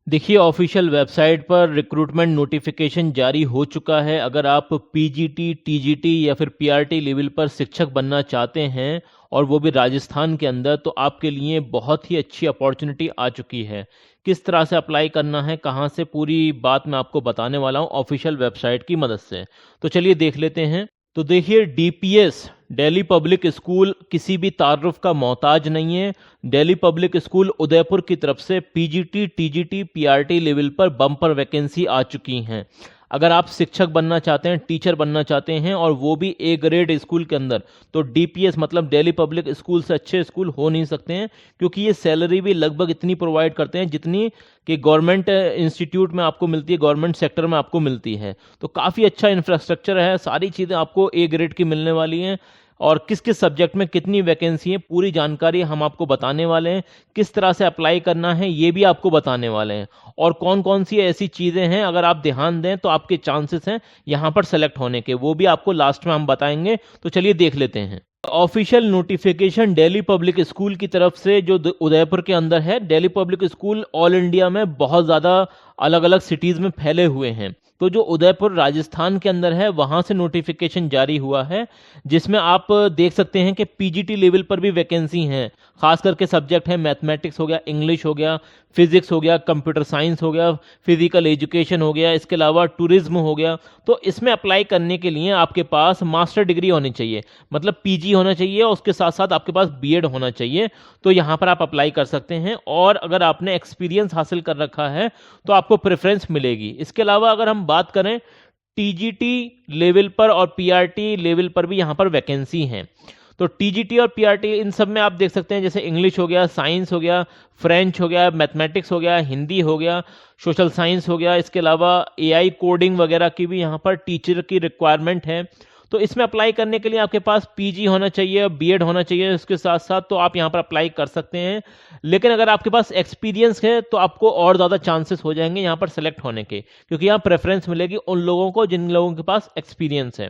देखिए, official website पर recruitment notification जारी हो चुका है। अगर आप पीजीटी, टीजीटी या फिर पीआरटी लेवल पर शिक्षक बनना चाहते हैं और वो भी राजस्थान के अंदर, तो आपके लिए बहुत ही अच्छी अपॉर्चुनिटी आ चुकी है। किस तरह से अप्लाई करना है, कहाँ से, पूरी बात मैं आपको बताने वाला हूँ ऑफिशियल वेबसाइट की मदद से। तो चलिए देख लेते हैं। तो देखिए, डीपीएस दिल्ली पब्लिक स्कूल किसी भी तारुफ का मोहताज नहीं है। दिल्ली पब्लिक स्कूल उदयपुर की तरफ से पीजीटी, टीजीटी, पीआरटी लेवल पर बम्पर वैकेंसी आ चुकी हैं। अगर आप शिक्षक बनना चाहते हैं, टीचर बनना चाहते हैं और वो भी ए ग्रेड स्कूल के अंदर, तो डीपीएस मतलब दिल्ली पब्लिक स्कूल से अच्छे स्कूल हो नहीं सकते हैं, क्योंकि ये सैलरी भी लगभग इतनी प्रोवाइड करते हैं जितनी कि गवर्नमेंट इंस्टीट्यूट में आपको मिलती है, गवर्नमेंट सेक्टर में आपको मिलती है। तो काफ़ी अच्छा इंफ्रास्ट्रक्चर है, सारी चीज़ें आपको ए ग्रेड की मिलने वाली हैं। और किस किस सब्जेक्ट में कितनी वैकेंसी है, पूरी जानकारी हम आपको बताने वाले हैं। किस तरह से अप्लाई करना है ये भी आपको बताने वाले हैं। और कौन कौन सी ऐसी चीज़ें हैं, अगर आप ध्यान दें तो आपके चांसेस हैं यहाँ पर सेलेक्ट होने के, वो भी आपको लास्ट में हम बताएंगे। तो चलिए देख लेते हैं। Official notification Delhi public school की तरफ से जो उदयपुर के अंदर है। Delhi public school all India में बहुत ज़्यादा अलग अलग सिटीज़ में फैले हुए हैं। तो जो उदयपुर राजस्थान के अंदर है, वहाँ से नोटिफिकेशन जारी हुआ है, जिसमें आप देख सकते हैं कि पीजीटी लेवल पर भी वैकेंसी हैं। खास करके सब्जेक्ट है मैथमेटिक्स हो गया, इंग्लिश हो गया, फिजिक्स हो गया, कंप्यूटर साइंस हो गया, फिजिकल एजुकेशन हो गया, इसके अलावा टूरिज्म हो गया। तो इसमें अप्लाई करने के लिए आपके पास मास्टर डिग्री होनी चाहिए, मतलब पीजी होना चाहिए, और उसके साथ साथ आपके पास बीएड होना चाहिए। तो यहाँ पर आप अप्लाई कर सकते हैं। और अगर आपने एक्सपीरियंस हासिल कर रखा है तो आपको प्रेफरेंस मिलेगी। इसके अलावा अगर हम बात करें टीजीटी लेवल पर और पीआरटी लेवल पर भी यहाँ पर वैकेंसी हैं। तो टीजीटी और पीआरटी इन सब में आप देख सकते हैं, जैसे इंग्लिश हो गया, साइंस हो गया, फ्रेंच हो गया, मैथमेटिक्स हो गया, हिंदी हो गया, सोशल साइंस हो गया। इसके अलावा एआई कोडिंग वगैरह की भी यहाँ पर टीचर की रिक्वायरमेंट है। तो इसमें अप्लाई करने के लिए आपके पास पीजी होना चाहिए, बीएड होना चाहिए इसके साथ साथ, तो आप यहाँ पर अप्लाई कर सकते हैं। लेकिन अगर आपके पास एक्सपीरियंस है तो आपको और ज़्यादा चांसेस हो जाएंगे यहाँ पर सेलेक्ट होने के, क्योंकि यहाँ प्रेफरेंस मिलेगी उन लोगों को जिन लोगों के पास एक्सपीरियंस है।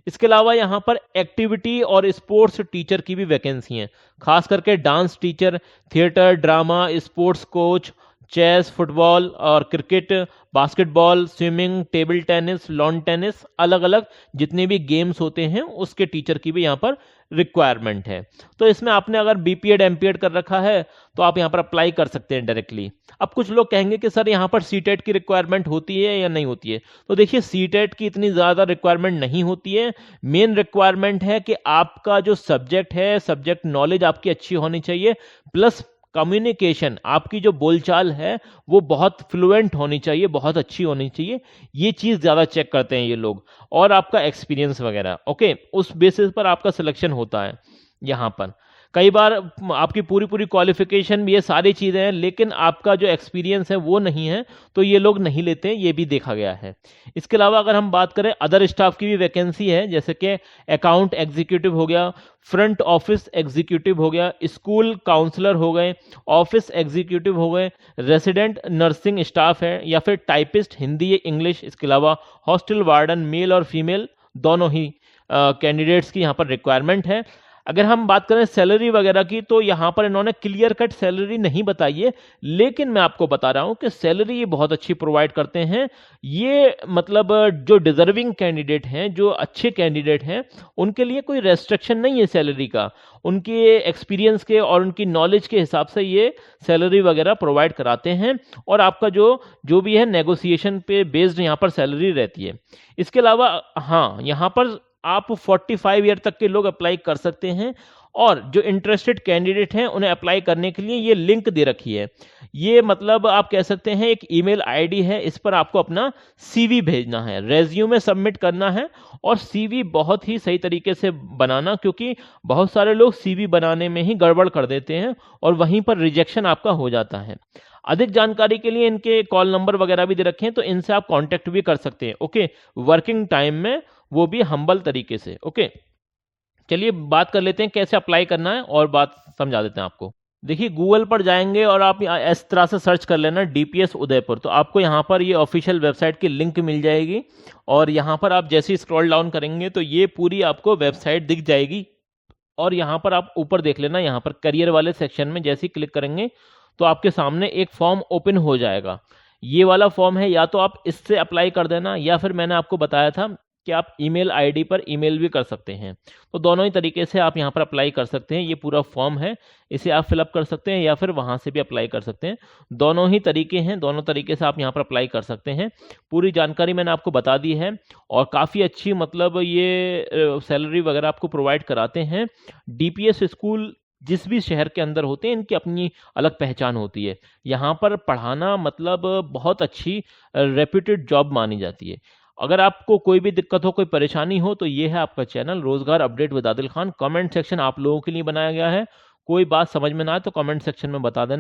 इसके अलावा यहाँ पर एक्टिविटी और स्पोर्ट्स टीचर की भी वैकेंसी है, खास करके dance teacher, theatre, drama, sports coach, chess, football और cricket, basketball, swimming, table tennis, lawn tennis, अलग अलग जितने भी गेम्स होते हैं उसके टीचर की भी यहाँ पर रिक्वायरमेंट है। तो इसमें आपने अगर बीपीएड एमपीएड कर रखा है तो आप यहाँ पर अप्लाई कर सकते हैं डायरेक्टली। अब कुछ लोग कहेंगे कि सर यहाँ पर सीटेट की रिक्वायरमेंट होती है या नहीं होती है। तो देखिए, सीटेट की इतनी ज़्यादा रिक्वायरमेंट नहीं होती है। मेन रिक्वायरमेंट है कि आपका जो सब्जेक्ट है, सब्जेक्ट नॉलेज आपकी अच्छी होनी चाहिए, प्लस कम्युनिकेशन, आपकी जो बोलचाल है वो बहुत फ्लुएंट होनी चाहिए, बहुत अच्छी होनी चाहिए। ये चीज़ ज़्यादा चेक करते हैं ये लोग, और आपका एक्सपीरियंस वगैरह। ओके, उस बेसिस पर आपका सिलेक्शन होता है। यहाँ पर कई बार आपकी पूरी पूरी क्वालिफिकेशन भी, ये सारी चीज़ें हैं, लेकिन आपका जो एक्सपीरियंस है वो नहीं है, तो ये लोग नहीं लेते हैं, ये भी देखा गया है। इसके अलावा अगर हम बात करें अदर स्टाफ की भी वैकेंसी है, जैसे कि अकाउंट एग्जीक्यूटिव हो गया, फ्रंट ऑफिस एग्जीक्यूटिव हो गया, स्कूल काउंसलर हो गए, ऑफिस एग्जीक्यूटिव हो गए, रेसिडेंट नर्सिंग स्टाफ है, या फिर टाइपिस्ट हिंदी या इंग्लिश। इसके अलावा हॉस्टल वार्डन, मेल और फीमेल दोनों ही कैंडिडेट्स की यहाँ पर रिक्वायरमेंट है। अगर हम बात करें सैलरी वगैरह की, तो यहाँ पर इन्होंने क्लियर कट सैलरी नहीं बताई है, लेकिन मैं आपको बता रहा हूँ कि सैलरी ये बहुत अच्छी प्रोवाइड करते हैं। ये मतलब जो डिजर्विंग कैंडिडेट हैं, जो अच्छे कैंडिडेट हैं, उनके लिए कोई रेस्ट्रिक्शन नहीं है सैलरी का। उनके एक्सपीरियंस के और उनकी नॉलेज के हिसाब से ये सैलरी वगैरह प्रोवाइड कराते हैं, और आपका जो जो भी है नेगोशिएशन पे बेस्ड यहाँ पर सैलरी रहती है। इसके अलावा हाँ, यहाँ पर आप 45 ईयर तक के लोग अप्लाई कर सकते हैं, और जो इंटरेस्टेड कैंडिडेट हैं उन्हें अप्लाई करने के लिए ये लिंक दे रखी है। ये मतलब आप कह सकते हैं एक ईमेल आईडी है, इस पर आपको अपना सीवी भेजना है, रेज्यूमे सबमिट करना है, और सीवी बहुत ही सही तरीके से बनाना, क्योंकि बहुत सारे लोग सीवी बनाने में ही गड़बड़ कर देते हैं और वहीं पर रिजेक्शन आपका हो जाता है। अधिक जानकारी के लिए इनके कॉल नंबर वगैरह भी दे रखे हैं, तो इनसे आप कांटेक्ट भी कर सकते हैं। ओके, वर्किंग टाइम में, वो भी हम्बल तरीके से। ओके, चलिए बात कर लेते हैं कैसे अप्लाई करना है, और बात समझा देते हैं आपको। देखिए, गूगल पर जाएंगे और आप इस तरह से सर्च कर लेना डीपीएस उदयपुर, तो आपको यहाँ पर ये ऑफिशियल वेबसाइट की लिंक मिल जाएगी। और यहाँ पर आप जैसे ही स्क्रॉल डाउन करेंगे तो ये पूरी आपको वेबसाइट दिख जाएगी। और यहाँ पर आप ऊपर देख लेना, यहाँ पर करियर वाले सेक्शन में जैसे ही क्लिक करेंगे तो आपके सामने एक फॉर्म ओपन हो जाएगा। ये वाला फॉर्म है, या तो आप इससे अप्लाई कर देना, या फिर मैंने आपको बताया था कि आप ईमेल आईडी पर ईमेल भी कर सकते हैं। तो दोनों ही तरीके से आप यहाँ पर अप्लाई कर सकते हैं। ये पूरा फॉर्म है, इसे आप फिलअप कर सकते हैं या फिर वहाँ से भी अप्लाई कर सकते हैं। दोनों ही तरीके हैं, दोनों तरीके से आप यहाँ पर अप्लाई कर सकते हैं। पूरी जानकारी मैंने आपको बता दी है, और काफ़ी अच्छी मतलब ये सैलरी वगैरह आपको प्रोवाइड कराते हैं। डीपीएस स्कूल जिस भी शहर के अंदर होते हैं, इनकी अपनी अलग पहचान होती है। यहाँ पर पढ़ाना मतलब बहुत अच्छी रेप्यूटेड जॉब मानी जाती है। अगर आपको कोई भी दिक्कत हो, कोई परेशानी हो, तो ये है आपका चैनल रोजगार update with Adil Khan. Comment section आप लोगों के लिए बनाया गया है। कोई बात समझ में ना आए तो कमेंट सेक्शन में बता देना।